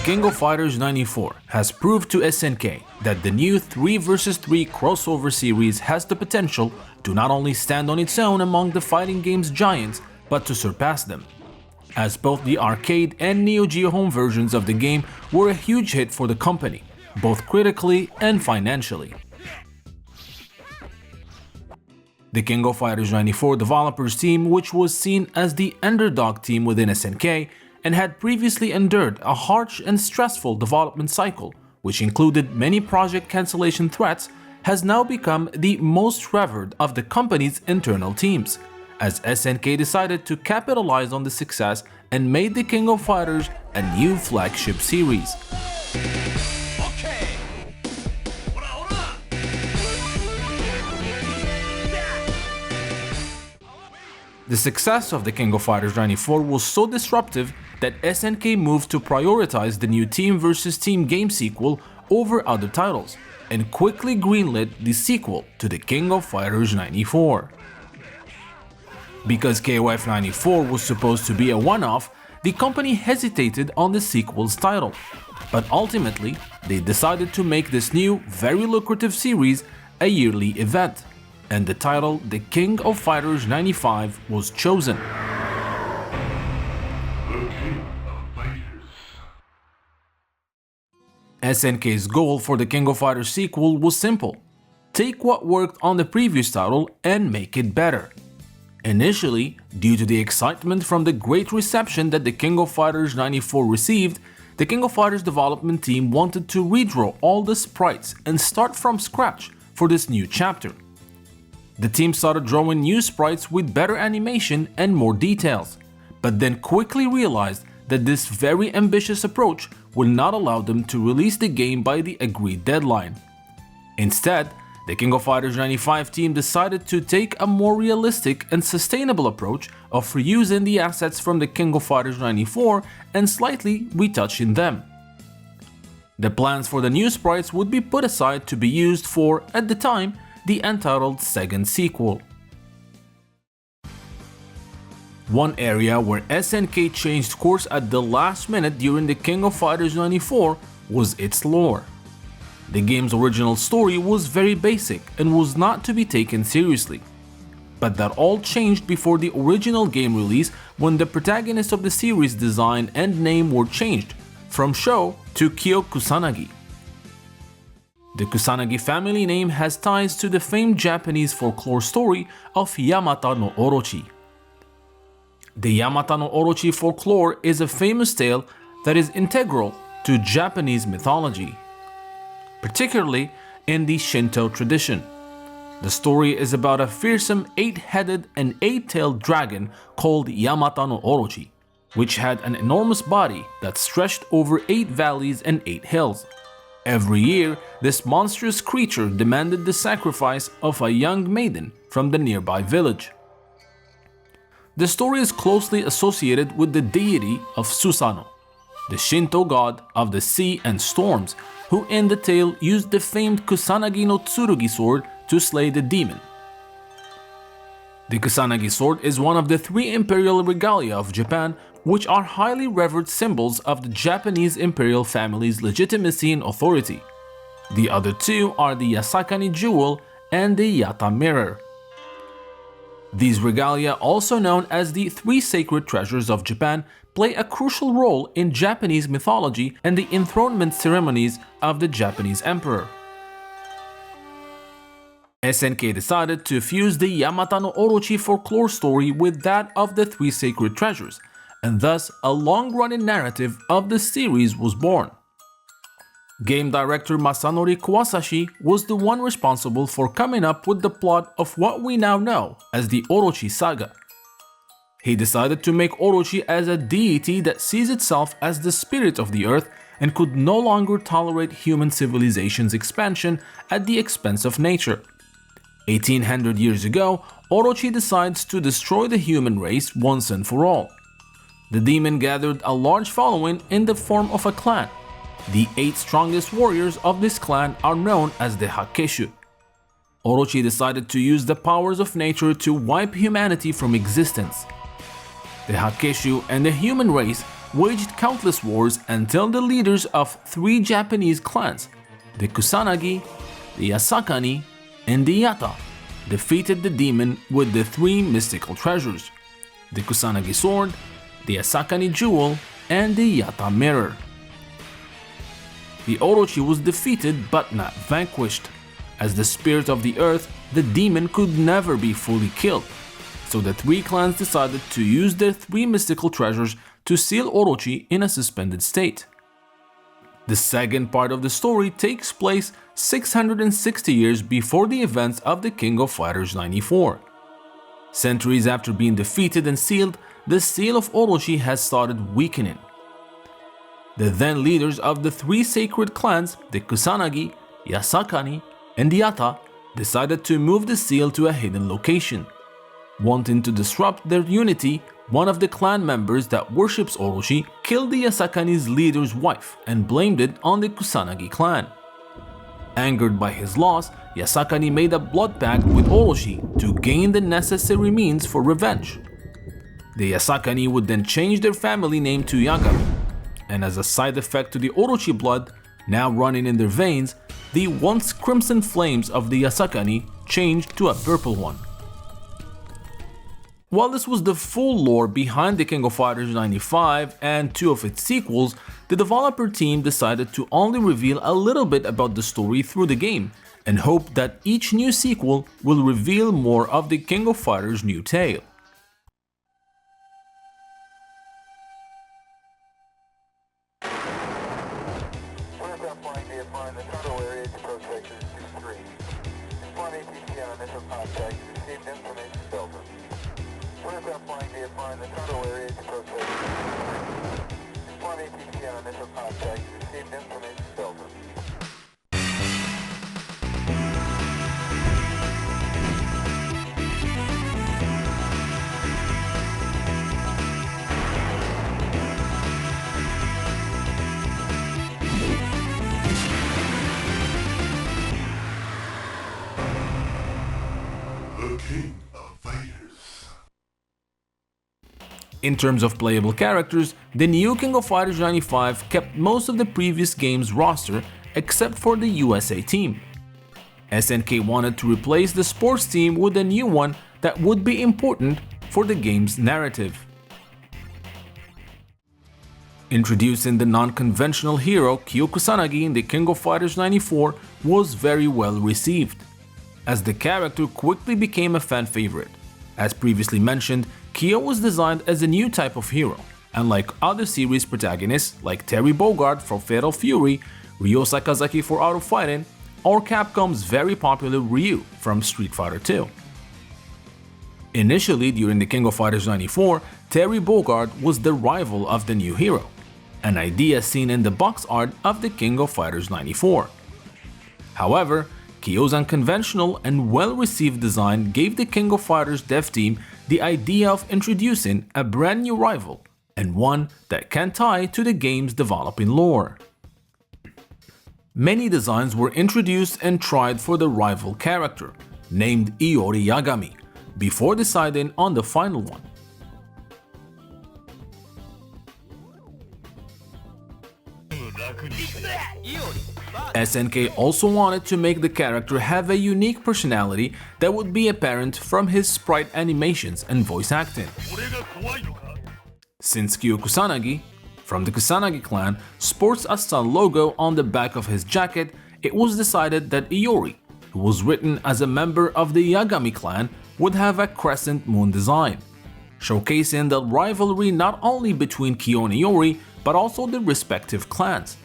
King of Fighters 94 has proved to SNK that the new 3 vs 3 crossover series has the potential to not only stand on its own among the fighting games giants, but to surpass them, as both the arcade and Neo Geo home versions of the game were a huge hit for the company, both critically and financially. The King of Fighters 94 developers team, which was seen as the underdog team within SNK, and had previously endured a harsh and stressful development cycle, which included many project cancellation threats, has now become the most revered of the company's internal teams, as SNK decided to capitalize on the success and made the King of Fighters a new flagship series. The success of the King of Fighters 94 was so disruptive that SNK moved to prioritize the new team versus team game sequel over other titles, and quickly greenlit the sequel to the King of Fighters 94. Because KOF 94 was supposed to be a one-off, the company hesitated on the sequel's title, but ultimately they decided to make this new, very lucrative series a yearly event, and the title The King of Fighters 95 was chosen. SNK's goal for the King of Fighters sequel was simple: take what worked on the previous title and make it better. Initially, due to the excitement from the great reception that the King of Fighters 94 received, the King of Fighters development team wanted to redraw all the sprites and start from scratch for this new chapter. The team started drawing new sprites with better animation and more details, but then quickly realized that this very ambitious approach will not allow them to release the game by the agreed deadline. Instead, the King of Fighters 95 team decided to take a more realistic and sustainable approach of reusing the assets from the King of Fighters 94 and slightly retouching them. The plans for the new sprites would be put aside to be used for, at the time, the untitled second sequel. One area where SNK changed course at the last minute during the King of Fighters 94 was its lore. The game's original story was very basic and was not to be taken seriously. But that all changed before the original game release, when the protagonists of the series' design and name were changed from Sho to Kyo Kusanagi. The Kusanagi family name has ties to the famed Japanese folklore story of Yamata no Orochi. The Yamata no Orochi folklore is a famous tale that is integral to Japanese mythology, particularly in the Shinto tradition. The story is about a fearsome 8-headed and 8-tailed dragon called Yamata no Orochi, which had an enormous body that stretched over 8 valleys and 8 hills. Every year, this monstrous creature demanded the sacrifice of a young maiden from the nearby village. The story is closely associated with the deity of Susanoo, the Shinto god of the sea and storms, who in the tale used the famed Kusanagi no Tsurugi sword to slay the demon. The Kusanagi sword is one of the 3 imperial regalia of Japan, which are highly revered symbols of the Japanese imperial family's legitimacy and authority. The other 2 are the Yasakani jewel and the Yata mirror. These regalia, also known as the 3 sacred treasures of Japan, play a crucial role in Japanese mythology and the enthronement ceremonies of the Japanese emperor. SNK decided to fuse the Yamata no Orochi folklore story with that of the 3 sacred treasures, and thus a long-running narrative of the series was born. Game director Masanori Kawasashi was the one responsible for coming up with the plot of what we now know as the Orochi saga. He decided to make Orochi as a deity that sees itself as the spirit of the earth and could no longer tolerate human civilization's expansion at the expense of nature. 1800 years ago, Orochi decides to destroy the human race once and for all. The demon gathered a large following in the form of a clan. The 8 strongest warriors of this clan are known as the Hakkeshu. Orochi decided to use the powers of nature to wipe humanity from existence. The Hakkeshu and the human race waged countless wars until the leaders of three Japanese clans, the Kusanagi, the Asakani, and the Yatta, defeated the demon with the three mystical treasures, the Kusanagi sword, the Asakani jewel, and the Yatta mirror. The Orochi was defeated but not vanquished. As the spirit of the earth, the demon could never be fully killed, so the three clans decided to use their three mystical treasures to seal Orochi in a suspended state. The second part of the story takes place 660 years before the events of the King of Fighters 94. Centuries after being defeated and sealed, the seal of Orochi has started weakening. The then leaders of the three sacred clans, the Kusanagi, Yasakani, and Yatta, decided to move the seal to a hidden location. Wanting to disrupt their unity, one of the clan members that worships Orochi killed the Yasakani's leader's wife and blamed it on the Kusanagi clan. Angered by his loss, Yasakani made a blood pact with Orochi to gain the necessary means for revenge. The Yasakani would then change their family name to Yagami, and as a side effect to the Orochi blood now running in their veins, the once crimson flames of the Yasakani changed to a purple one. While this was the full lore behind the King of Fighters 95 and two of its sequels, the developer team decided to only reveal a little bit about the story through the game, and hoped that each new sequel will reveal more of the King of Fighters' new tale. In terms of playable characters, the new King of Fighters 95 kept most of the previous game's roster except for the USA team. SNK wanted to replace the sports team with a new one that would be important for the game's narrative. Introducing the non-conventional hero Kyo Kusanagi in the King of Fighters 94 was very well received, as the character quickly became a fan favorite. As previously mentioned, Kyo was designed as a new type of hero, unlike other series protagonists like Terry Bogard for Fatal Fury, Ryo Sakazaki for Art of Fighting, or Capcom's very popular Ryu from Street Fighter II. Initially, during the King of Fighters 94, Terry Bogard was the rival of the new hero, an idea seen in the box art of the King of Fighters 94. However, Kyo's unconventional and well-received design gave the King of Fighters dev team the idea of introducing a brand new rival, and one that can tie to the game's developing lore. Many designs were introduced and tried for the rival character, named Iori Yagami, before deciding on the final one. SNK also wanted to make the character have a unique personality that would be apparent from his sprite animations and voice acting. Since Kyo Kusanagi, from the Kusanagi clan, sports a sun logo on the back of his jacket, it was decided that Iori, who was written as a member of the Yagami clan, would have a crescent moon design, showcasing the rivalry not only between Kyo and Iori, but also the respective clans.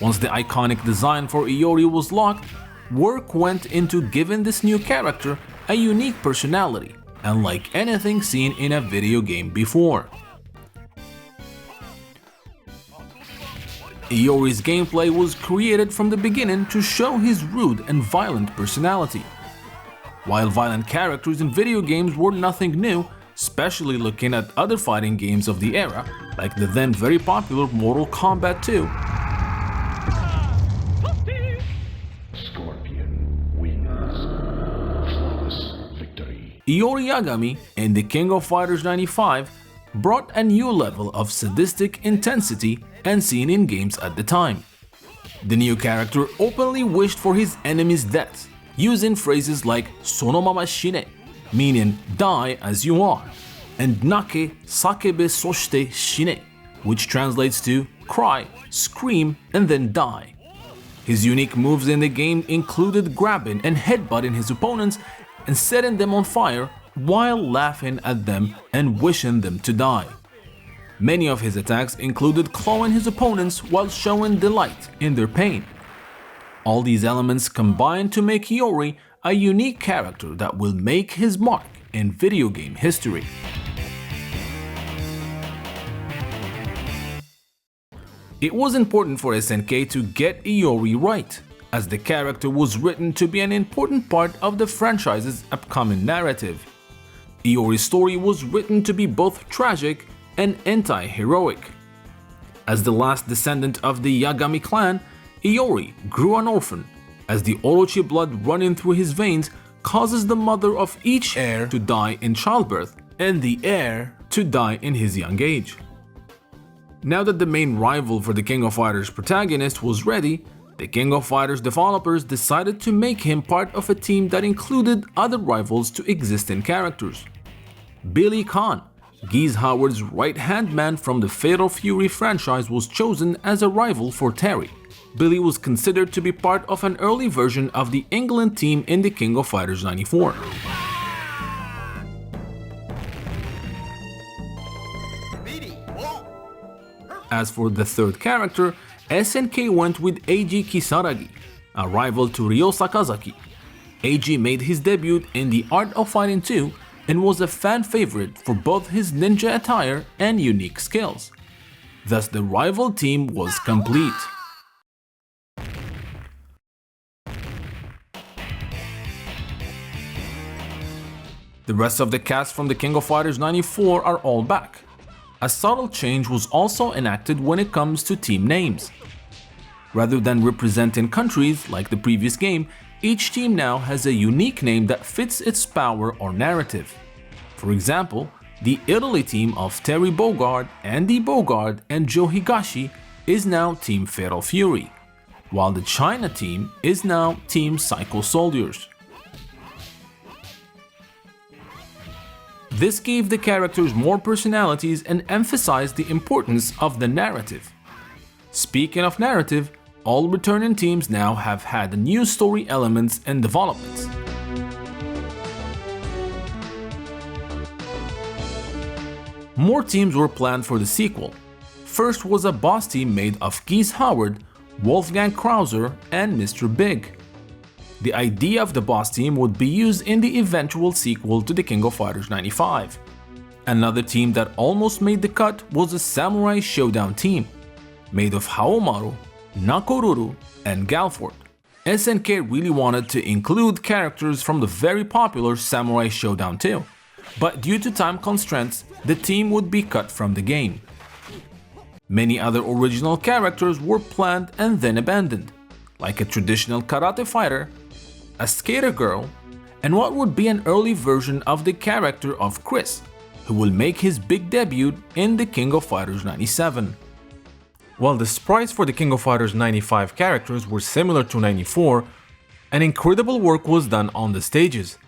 Once the iconic design for Iori was locked, work went into giving this new character a unique personality, unlike anything seen in a video game before. Iori's gameplay was created from the beginning to show his rude and violent personality. While violent characters in video games were nothing new, especially looking at other fighting games of the era, like the then very popular Mortal Kombat 2, Iori Yagami in The King of Fighters 95 brought a new level of sadistic intensity and seen in games at the time. The new character openly wished for his enemy's death, using phrases like "sonomama shine," meaning "die as you are," and "nake sakebe soshite shine," which translates to "cry, scream, and then die." His unique moves in the game included grabbing and headbutting his opponents and setting them on fire while laughing at them and wishing them to die. Many of his attacks included clawing his opponents while showing delight in their pain. All these elements combine to make Iori a unique character that will make his mark in video game history. It was important for SNK to get Iori right, as the character was written to be an important part of the franchise's upcoming narrative. Iori's story was written to be both tragic and anti-heroic. As the last descendant of the Yagami clan, Iori grew an orphan, as the Orochi blood running through his veins causes the mother of each heir to die in childbirth and the heir to die in his young age. Now that the main rival for the King of Fighters protagonist was ready, the King of Fighters developers decided to make him part of a team that included other rivals to existing characters. Billy Khan, Geese Howard's right-hand man from the Fatal Fury franchise, was chosen as a rival for Terry. Billy was considered to be part of an early version of the England team in the King of Fighters 94. As for the third character, SNK went with Eiji Kisaragi, a rival to Ryo Sakazaki. Eiji made his debut in The Art of Fighting 2 and was a fan favorite for both his ninja attire and unique skills. Thus the rival team was complete. The rest of the cast from the King of Fighters 94 are all back. A subtle change was also enacted when it comes to team names. Rather than representing countries like the previous game, each team now has a unique name that fits its power or narrative. For example, the Italy team of Terry Bogard, Andy Bogard, and Joe Higashi is now Team Fatal Fury, while the China team is now Team Psycho Soldiers. This gave the characters more personalities and emphasized the importance of the narrative. Speaking of narrative, all returning teams now have had new story elements and developments. More teams were planned for the sequel. First was a boss team made of Geese Howard, Wolfgang Krauser, and Mr. Big. The idea of the boss team would be used in the eventual sequel to the King of Fighters 95. Another team that almost made the cut was the Samurai Showdown team, made of Haomaru, Nakoruru, and Galfort. SNK really wanted to include characters from the very popular Samurai Showdown 2, but due to time constraints, the team would be cut from the game. Many other original characters were planned and then abandoned, like a traditional karate fighter, a skater girl, and what would be an early version of the character of Chris, who will make his big debut in the King of Fighters 97. While the sprites for the King of Fighters 95 characters were similar to 94, an incredible work was done on the stages,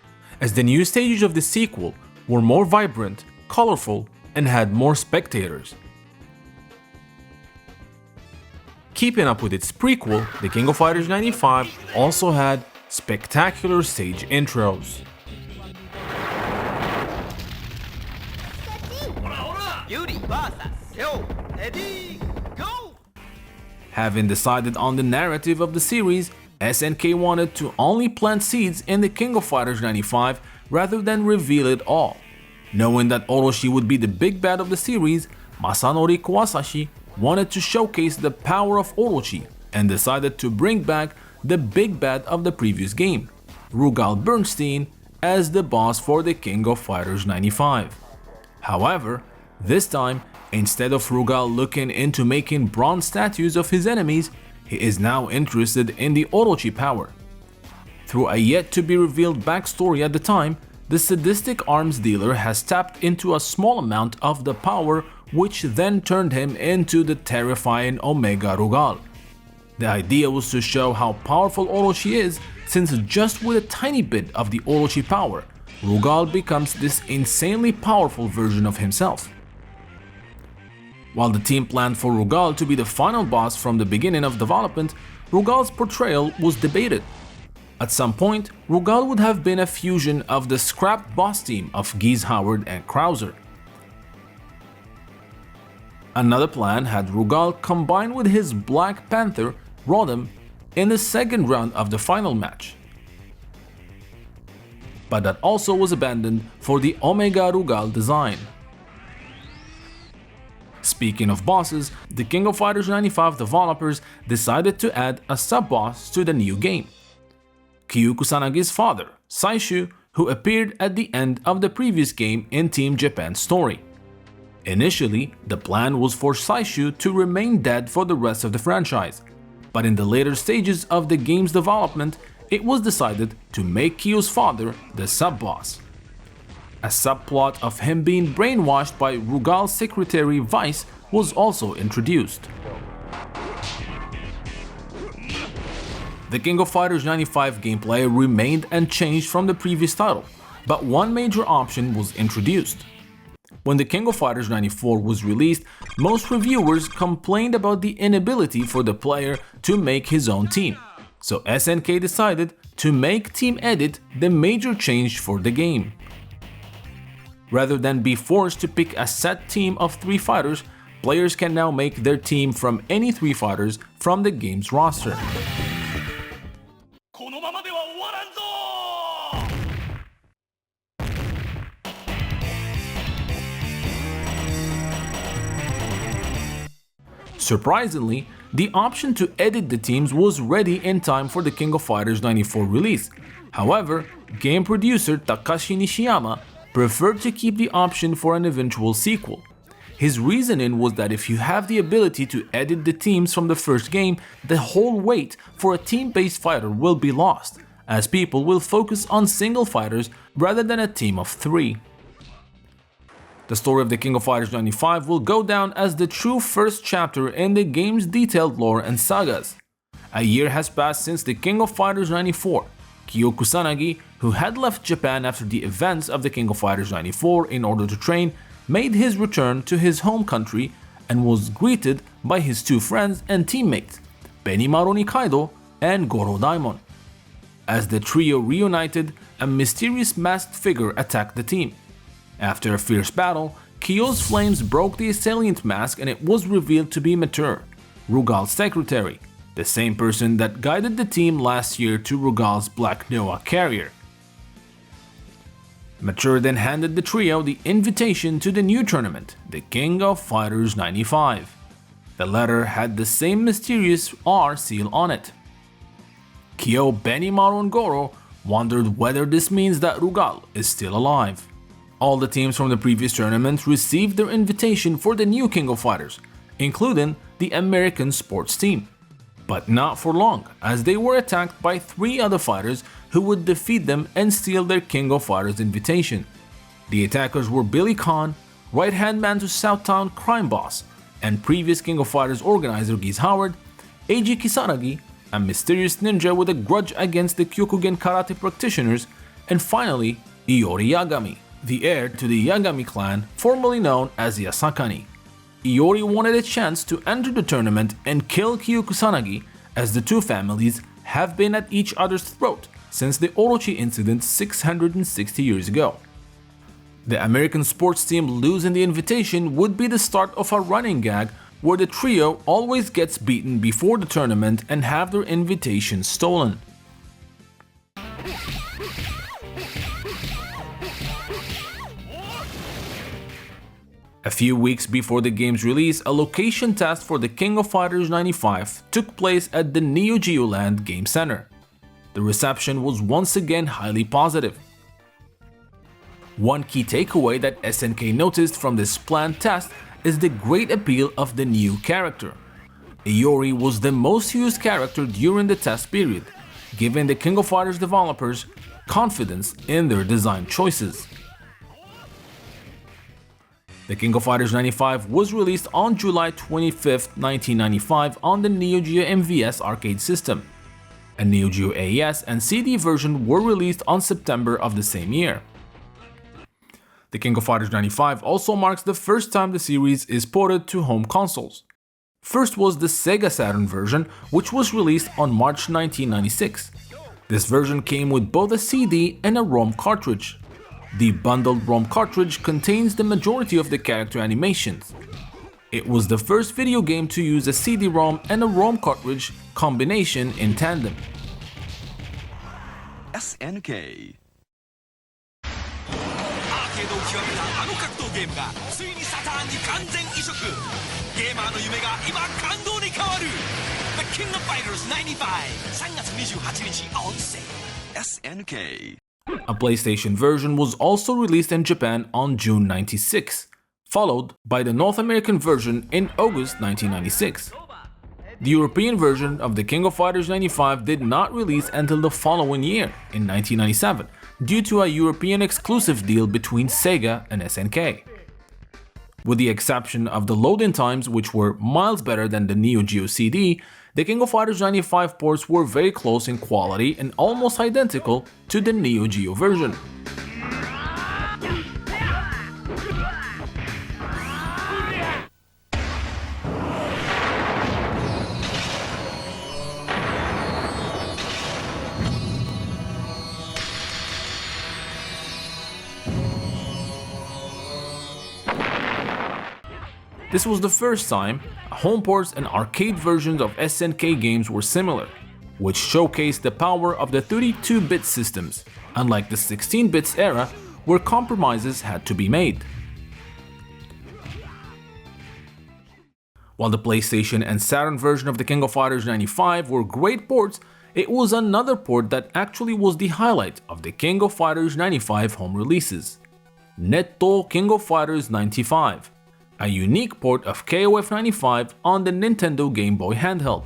as the new stages of the sequel were more vibrant, colorful, and had more spectators. Keeping up with its prequel, the King of Fighters 95 also had spectacular stage intros. Having decided on the narrative of the series, SNK wanted to only plant seeds in the King of Fighters 95 rather than reveal it all. Knowing that Orochi would be the big bad of the series, Masanori Kawasashi wanted to showcase the power of Orochi and decided to bring back the big bad of the previous game, Rugal Bernstein, as the boss for the King of Fighters 95. However, this time, instead of Rugal looking into making bronze statues of his enemies, he is now interested in the Orochi power. Through a yet-to-be-revealed backstory at the time, the sadistic arms dealer has tapped into a small amount of the power, which then turned him into the terrifying Omega Rugal. The idea was to show how powerful Orochi is, since just with a tiny bit of the Orochi power, Rugal becomes this insanely powerful version of himself. While the team planned for Rugal to be the final boss from the beginning of development, Rugal's portrayal was debated. At some point, Rugal would have been a fusion of the scrapped boss team of Geese Howard and Krauser. Another plan had Rugal combined with his Black Panther, Rodham, in the second round of the final match. But that also was abandoned for the Omega Rugal design. Speaking of bosses, the King of Fighters 95 developers decided to add a sub-boss to the new game. Kyu Kusanagi's father, Saishu, who appeared at the end of the previous game in Team Japan's story. Initially, the plan was for Saishu to remain dead for the rest of the franchise, but in the later stages of the game's development, it was decided to make Kyu's father the sub-boss. A subplot of him being brainwashed by Rugal's secretary Vice was also introduced. The King of Fighters 95 gameplay remained unchanged from the previous title, but one major option was introduced. When the King of Fighters 94 was released, most reviewers complained about the inability for the player to make his own team, so SNK decided to make Team Edit the major change for the game. Rather than be forced to pick a set team of 3 fighters, players can now make their team from any 3 fighters from the game's roster. Surprisingly, the option to edit the teams was ready in time for the King of Fighters 94 release. However, game producer Takashi Nishiyama preferred to keep the option for an eventual sequel. His reasoning was that if you have the ability to edit the teams from the first game, the whole weight for a team-based fighter will be lost, as people will focus on single fighters rather than a team of 3. The story of the King of Fighters 95 will go down as the true first chapter in the game's detailed lore and sagas. A year has passed since the King of Fighters 94. Kyo Kusanagi, who had left Japan after the events of the King of Fighters 94 in order to train, made his return to his home country and was greeted by his 2 friends and teammates, Benimaru Nikaido and Goro Daimon. As the trio reunited, a mysterious masked figure attacked the team. After a fierce battle, Kyo's flames broke the assailant mask and it was revealed to be Mater, Rugal's secretary, the same person that guided the team last year to Rugal's Black Noah carrier. Mater then handed the trio the invitation to the new tournament, the King of Fighters 95. The letter had the same mysterious R seal on it. Kyo, Benimaru and Goro wondered whether this means that Rugal is still alive. All the teams from the previous tournament received their invitation for the new King of Fighters, including the American sports team. But not for long, as they were attacked by 3 other fighters who would defeat them and steal their King of Fighters invitation. The attackers were Billy Khan, right-hand man to Southtown crime boss, and previous King of Fighters organizer Geese Howard, Eiji Kisaragi, a mysterious ninja with a grudge against the Kyokugen karate practitioners, and finally Iori Yagami, the heir to the Yagami clan, formerly known as Yasakani. Iori wanted a chance to enter the tournament and kill Kyo Kusanagi, as the 2 families have been at each other's throat since the Orochi incident 660 years ago. The American sports team losing the invitation would be the start of a running gag where the trio always gets beaten before the tournament and have their invitation stolen. A few weeks before the game's release, a location test for the King of Fighters 95 took place at the Neo Geo Land Game Center. The reception was once again highly positive. One key takeaway that SNK noticed from this planned test is the great appeal of the new character. Iori was the most used character during the test period, giving the King of Fighters developers confidence in their design choices. The King of Fighters 95 was released on July 25, 1995 on the Neo Geo MVS arcade system. A Neo Geo AES and CD version were released on September of the same year. The King of Fighters 95 also marks the first time the series is ported to home consoles. First was the Sega Saturn version, which was released on March 1996. This version came with both a CD and a ROM cartridge. The bundled ROM cartridge contains the majority of the character animations. It was the first video game to use a CD-ROM and a ROM cartridge combination in tandem. SNK アーケードを極めたあの格闘ゲームがついにサターンに完全移植。ゲーマーの夢が今感動に変わる。The King of Fighters 95 3月28日 on sale. SNK A PlayStation version was also released in Japan on June 96, followed by the North American version in August 1996. The European version of the King of Fighters 95 did not release until the following year, in 1997, due to a European exclusive deal between Sega and SNK. With the exception of the loading times, which were miles better than the Neo Geo CD, the King of Fighters 95 ports were very close in quality and almost identical to the Neo Geo version. This was the first time home ports and arcade versions of SNK games were similar, which showcased the power of the 32-bit systems, unlike the 16-bits era where compromises had to be made. While the PlayStation and Saturn version of the King of Fighters 95 were great ports, it was another port that actually was the highlight of the King of Fighters 95 home releases: Netto King of Fighters 95. A unique port of KOF 95 on the Nintendo Game Boy handheld.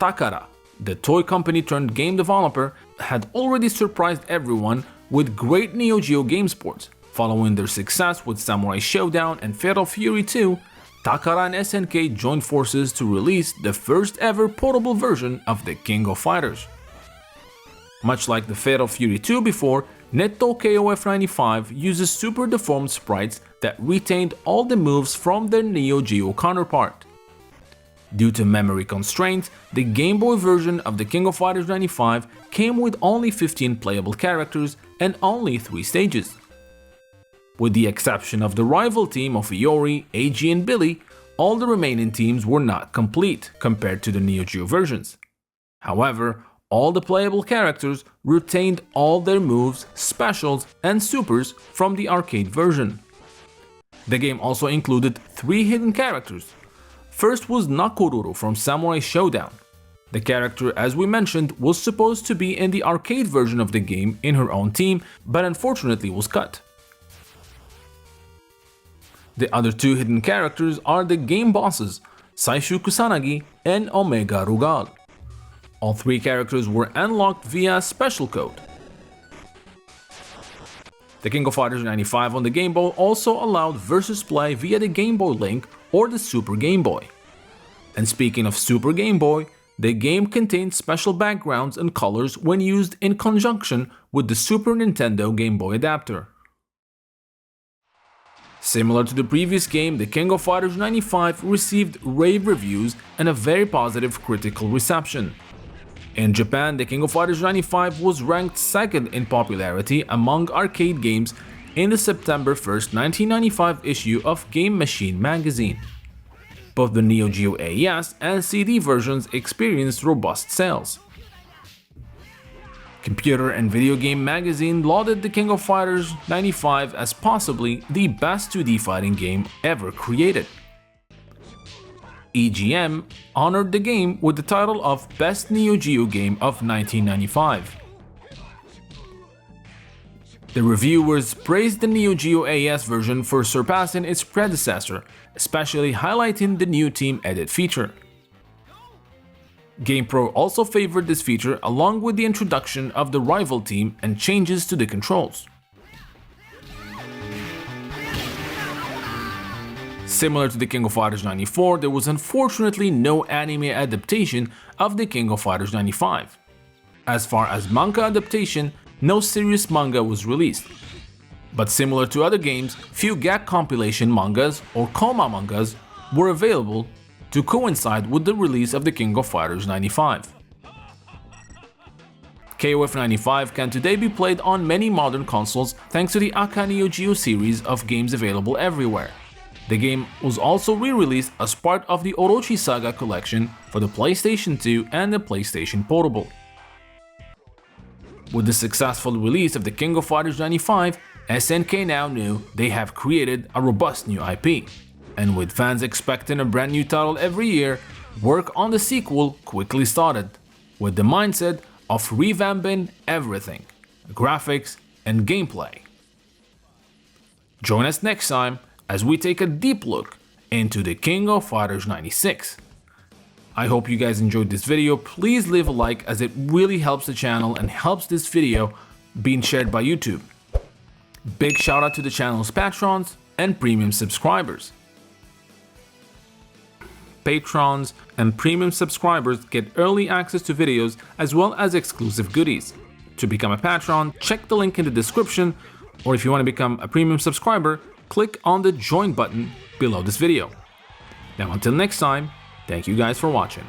Takara, the toy company turned game developer, had already surprised everyone with great Neo Geo game ports. Following their success with Samurai Showdown and Fatal Fury 2, Takara and SNK joined forces to release the first ever portable version of the King of Fighters. Much like the Fatal Fury 2 before, Netto KOF 95 uses super deformed sprites that retained all the moves from their Neo Geo counterpart. Due to memory constraints, the Game Boy version of the King of Fighters 95 came with only 15 playable characters and only 3 stages. With the exception of the rival team of Iori, Eiji and Billy, all the remaining teams were not complete compared to the Neo Geo versions. However, all the playable characters retained all their moves, specials and supers from the arcade version. The game also included 3 hidden characters. First was Nakoruru from Samurai Showdown. The character, as we mentioned, was supposed to be in the arcade version of the game in her own team, but unfortunately was cut. The other 2 hidden characters are the game bosses, Saishu Kusanagi and Omega Rugal. All 3 characters were unlocked via a special code. The King of Fighters 95 on the Game Boy also allowed versus play via the Game Boy Link or the Super Game Boy. And speaking of Super Game Boy, the game contained special backgrounds and colors when used in conjunction with the Super Nintendo Game Boy adapter. Similar to the previous game, the King of Fighters 95 received rave reviews and a very positive critical reception. In Japan, the King of Fighters 95 was ranked second in popularity among arcade games in the September 1st, 1995 issue of Game Machine magazine. Both the Neo Geo AES and CD versions experienced robust sales. Computer and Video Game magazine lauded the King of Fighters 95 as possibly the best 2D fighting game ever created. EGM honored the game with the title of Best Neo Geo Game of 1995. The reviewers praised the Neo Geo AES version for surpassing its predecessor, especially highlighting the new team edit feature. GamePro also favored this feature along with the introduction of the rival team and changes to the controls. Similar to the King of Fighters 94, there was unfortunately no anime adaptation of the King of Fighters 95. As far as manga adaptation, no serious manga was released. But similar to other games, few gag compilation mangas or Koma mangas were available to coincide with the release of the King of Fighters 95. KOF 95 can today be played on many modern consoles thanks to the Aka Neo Geo series of games available everywhere. The game was also re-released as part of the Orochi Saga collection for the PlayStation 2 and the PlayStation Portable. With the successful release of the King of Fighters 95, SNK now knew they have created a robust new IP. And with fans expecting a brand new title every year, work on the sequel quickly started, with the mindset of revamping everything, graphics and gameplay. Join us next time as we take a deep look into the King of Fighters 96. I hope you guys enjoyed this video. Please leave a like as it really helps the channel and helps this video being shared by YouTube. Big shout out to the channel's patrons and premium subscribers. Patrons and premium subscribers get early access to videos as well as exclusive goodies. To become a patron, check the link in the description, or if you want to become a premium subscriber, click on the join button below this video. Now until next time, thank you guys for watching.